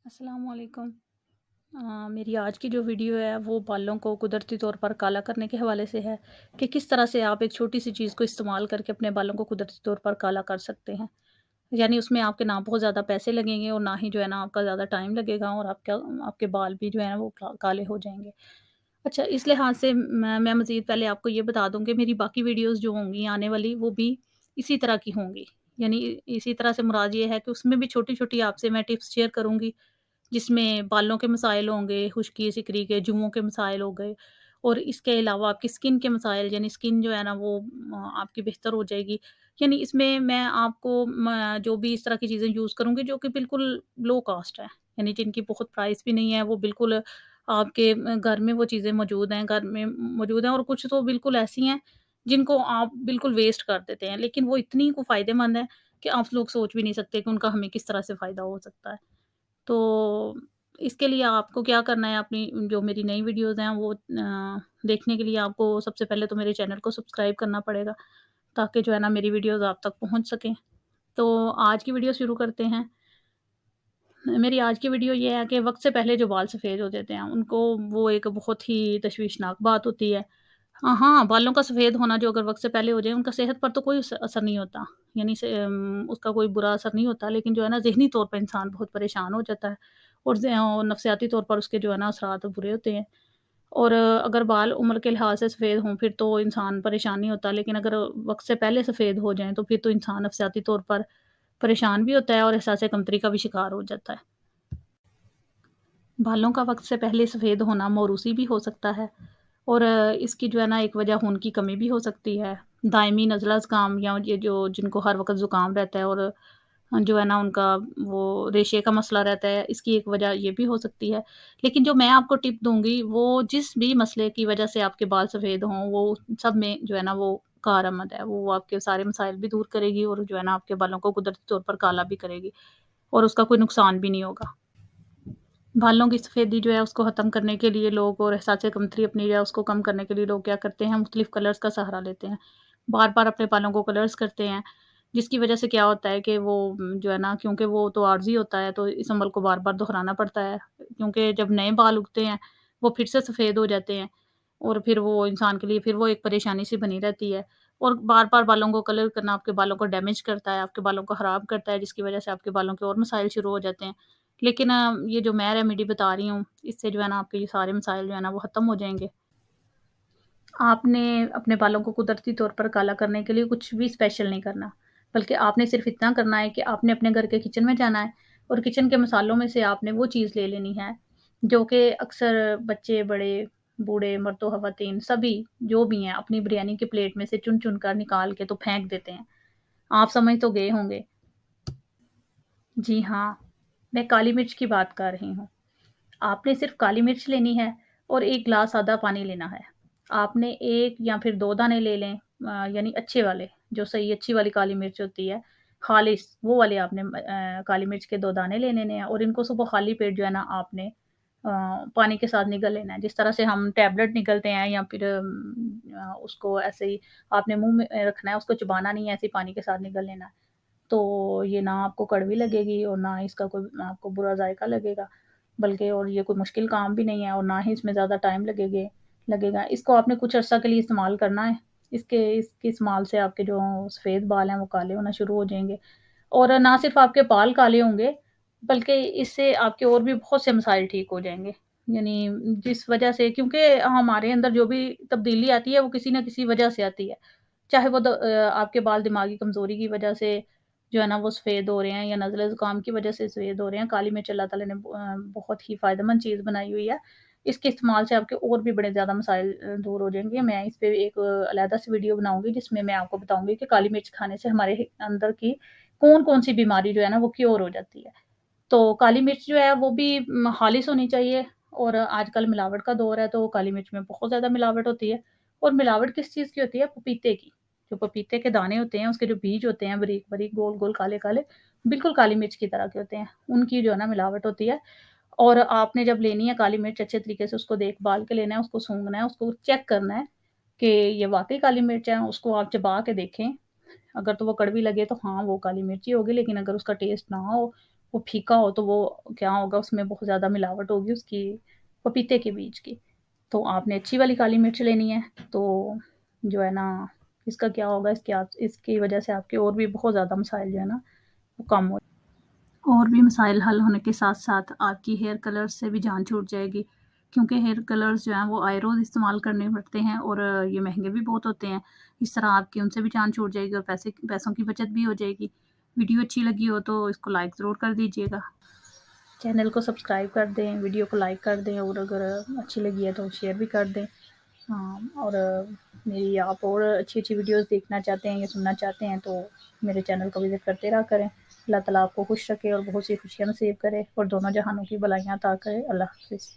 अस्सलाम वालेकुम। मेरी आज की जो वीडियो है वो बालों को कुदरती तौर पर काला करने के हवाले से है कि किस तरह से आप एक छोटी-सी चीज़ को इस्तेमाल करके अपने बालों को कुदरती तौर पर काला कर सकते हैं। यानी उसमें आपके ना बहुत ज़्यादा पैसे लगेंगे और ना ही जो है ना आपका ज़्यादा टाइम लगेगा और आपके बाल भी जो है ना वो काले हो जाएँगे। अच्छा, इस लिहाज से मैं मज़ीद पहले आपको ये बता दूँ कि मेरी बाकी वीडियोज़ जो होंगी आने वाली वो भी इसी तरह की होंगी। यानी इसी तरह से मुराद ये है कि उसमें भी छोटी-छोटी आपसे मैं टिप्स शेयर करूँगी जिसमें बालों के मसाइल होंगे, खुश्की, सिकरी के, जुओं के मसाइल हो गए और इसके अलावा आपकी स्किन के मसाइल यानी स्किन जो है ना वो आपकी बेहतर हो जाएगी। यानी इसमें मैं आपको जो भी इस तरह की चीज़ें यूज़ करूँगी जो कि बिल्कुल लो कॉस्ट है, यानी जिनकी बहुत प्राइस भी नहीं है, वो बिल्कुल आपके घर में वो चीज़ें मौजूद हैं, घर में मौजूद हैं और कुछ तो बिल्कुल ऐसी हैं, जिनको आप बिल्कुल वेस्ट कर देते हैं, लेकिन वो इतनी को फ़ायदेमंद हैं कि आप लोग सोच भी नहीं सकते कि उनका हमें किस तरह से फ़ायदा हो सकता है। तो इसके लिए आपको क्या करना है अपनी जो मेरी नई वीडियोज़ हैं वो देखने के लिए आपको सबसे पहले तो मेरे चैनल को सब्सक्राइब करना पड़ेगा, ताकि जो है ना मेरी वीडियोज़ आप तक पहुँच सकें। तो आज की वीडियो शुरू करते हैं। मेरी आज की वीडियो ये है कि वक़्त से पहले जो बाल सफ़ेद हो जाते हैं, उनको वो एक बहुत ही तशवीशनाक बात होती है। हाँ, बालों का सफ़ेद होना जो अगर वक़्त से पहले हो जाए, उनका सेहत पर तो कोई असर नहीं होता, यानी उसका कोई बुरा असर नहीं होता, लेकिन जो है ना ज़हनी तौर पे इंसान बहुत परेशान हो जाता है और नफ़सियाती तौर पर उसके जो है ना असरात बुरे होते हैं। और अगर बाल उम्र के लिहाज से सफ़ेद हों, फिर तो इंसान परेशान नहीं होता, लेकिन अगर वक़्त से पहले सफ़ेद हो जाएँ, तो फिर तो इंसान नफ़सियाती तौर पर परेशान भी होता है और एहसास कमतरी का भी शिकार हो जाता है। बालों का वक़्त से पहले सफ़ेद होना मोरूसी भी हो सकता है और इसकी जो है ना एक वजह खून की कमी भी हो सकती है। दायमी नज़ला ज़ुकाम या ये जो जिनको हर वक़्त ज़ुकाम रहता है और जो है ना उनका वो रेशे का मसला रहता है, इसकी एक वजह ये भी हो सकती है। लेकिन जो मैं आपको टिप दूँगी वो जिस भी मसले की वजह से आपके बाल सफ़ेद हों, वो सब में जो है ना वो कारआमद है। वो आपके सारे मसाइल भी दूर करेगी और जो है ना आपके बालों को कुदरती तौर पर काला भी करेगी और उसका कोई नुकसान भी नहीं होगा। बालों की सफ़ेदी जो है उसको ख़त्म करने के लिए लोग और एहसास कमतरी अपनी जो है उसको कम करने के लिए लोग क्या करते हैं, मुख्तलिफ़ कलर्स का सहारा लेते हैं। बार-बार अपने बालों को कलर्स करते हैं, जिसकी वज़ह से क्या होता है कि वो जो है ना क्योंकि वो तो आर्ज़ी होता है, तो इस अमल को बार-बार दोहराना पड़ता है। क्योंकि जब नए बाल उगते हैं, वो फिर से सफ़ेद हो जाते हैं और फिर वो इंसान के लिए फिर वो एक परेशानी सी बनी रहती है। और बार-बार बालों को कलर करना आपके बालों को डैमेज करता है, आपके बालों को ख़राब करता है, जिसकी वज़ह से आपके बालों के और मसाइल शुरू हो जाते हैं। लेकिन ये जो मैं रेमेडी बता रही हूँ, इससे जो है ना आपके ये सारे मसाइल जो है ना वो ख़त्म हो जाएँगे। आपने अपने बालों को कुदरती तौर पर काला करने के लिए कुछ भी स्पेशल नहीं करना, बल्कि आपने सिर्फ़ इतना करना है कि आपने अपने घर के किचन में जाना है और किचन के मसालों में से आपने वो चीज़ ले लेनी है, जो कि अक्सर बच्चे, बड़े, बूढ़े, मर्द-ओ-ख़वातीन सभी जो भी हैं, अपनी बिरयानी की प्लेट में से चुन-चुन कर निकाल के तो फेंक देते हैं। आप समझ तो गए होंगे। जी हाँ, मैं काली मिर्च की बात कर रही हूँ। आपने सिर्फ़ काली मिर्च लेनी है और 1 ग्लास आधा पानी लेना है। आपने 1 या फिर 2 दाने ले लें यानी अच्छे वाले, जो सही अच्छी वाली काली मिर्च होती है, ख़ालिस वो वाले आपने काली मिर्च के 2 दाने ले लेने हैं और इनको सुबह खाली पेट जो है ना आपने पानी के साथ निगल लेना है। जिस तरह से हम टैबलेट निगलते हैं या फिर उसको ऐसे ही आपने मुँह में रखना है, उसको चबाना नहीं है, ऐसे ही पानी के साथ निगल लेना है। तो ये ना आपको कड़वी लगेगी और ना इसका कोई आपको बुरा ज़ायक़ा लगेगा, बल्कि और ये कोई मुश्किल काम भी नहीं है और ना ही इसमें ज़्यादा टाइम लगेगा। इसको आपने कुछ अर्सा के लिए इस्तेमाल करना है। इसके इस्तेमाल से आपके जो सफ़ेद बाल हैं, वो काले होना शुरू हो जाएँगे और ना सिर्फ़ आपके बाल काले होंगे, बल्कि इससे आपके और भी बहुत से मसाइल ठीक हो जाएँगे। यानी जिस वजह से क्योंकि हमारे अंदर जो भी तब्दीली आती है, वो किसी न किसी वजह से आती है। चाहे वो आपके बाल दिमागी कमज़ोरी की वजह से जो है ना वो सफ़ेद हो रहे हैं या नज़ले ज़ुकाम की वजह से सफ़ेद हो रहे हैं। काली मिर्च अल्लाह ताला ने बहुत ही फ़ायदेमंद चीज़ बनाई हुई है। इसके इस्तेमाल से आपके और भी बड़े ज़्यादा मसाइल दूर हो जाएँगे। मैं इस पे एक अलहदा से वीडियो बनाऊँगी जिसमें मैं आपको बताऊँगी कि काली मिर्च खाने से हमारे अंदर की कौन-कौन सी बीमारी जो है ना वो क्योर हो जाती है। तो काली मिर्च जो है वो भी ख़ालिस होनी चाहिए और आजकल मिलावट का दौर है तो काली मिर्च में बहुत ज़्यादा मिलावट होती है और मिलावट किस चीज़ की होती है? पपीते की। जो पपीते के दाने होते हैं, उसके जो बीज होते हैं बारीक-बारीक, गोल-गोल, काले-काले, बिल्कुल काली मिर्च की तरह के होते हैं। उनकी जो है ना मिलावट होती है और आपने जब लेनी है काली मिर्च अच्छे तरीके से उसको देख-भाल के लेना है, उसको सूंघना है, उसको चेक करना है कि ये वाक़ई काली मिर्च है। उसको आप चबा के देखें, अगर तो वो कड़वी लगे तो हाँ, वो काली मिर्च ही होगी, लेकिन अगर उसका टेस्ट ना हो وہ پھیکا ہو تو وہ کیا ہوگا، اس میں بہت زیادہ ملاوٹ ہوگی اس کی، پپیتے کے بیج کی۔ تو آپ نے اچھی والی کالی مرچ لینی ہے، تو جو ہے نا اس کا کیا ہوگا، اس کی وجہ سے آپ کے اور بھی بہت زیادہ مسائل جو ہے نا وہ کم ہو، اور بھی مسائل حل ہونے کے ساتھ ساتھ آپ کی ہیئر کلر سے بھی جان چھوٹ جائے گی، کیونکہ ہیئر کلرز جو ہیں وہ آئے روز استعمال کرنے پڑتے ہیں اور یہ مہنگے بھی بہت ہوتے ہیں۔ اس طرح آپ کی ان سے بھی جان چھوٹ جائے گی اور پیسوں کی بچت بھی ہو جائے گی۔ ویڈیو اچھی لگی ہو تو اس کو لائک ضرور کر دیجیے گا، چینل کو سبسکرائب کر دیں، ویڈیو کو لائک کر دیں، اور اگر اچھی لگی ہے تو شیئر بھی کر دیں۔ ہاں، اور میری آپ اور اچھی اچھی ویڈیوز دیکھنا چاہتے ہیں یا سننا چاہتے ہیں تو میرے چینل کو وزٹ کرتے رہا کریں۔ اللہ تعالیٰ آپ کو خوش رکھے اور بہت سی خوشیاں نصیب کرے اور دونوں جہانوں کی بھلائیاں عطا کرے۔ اللہ حافظ۔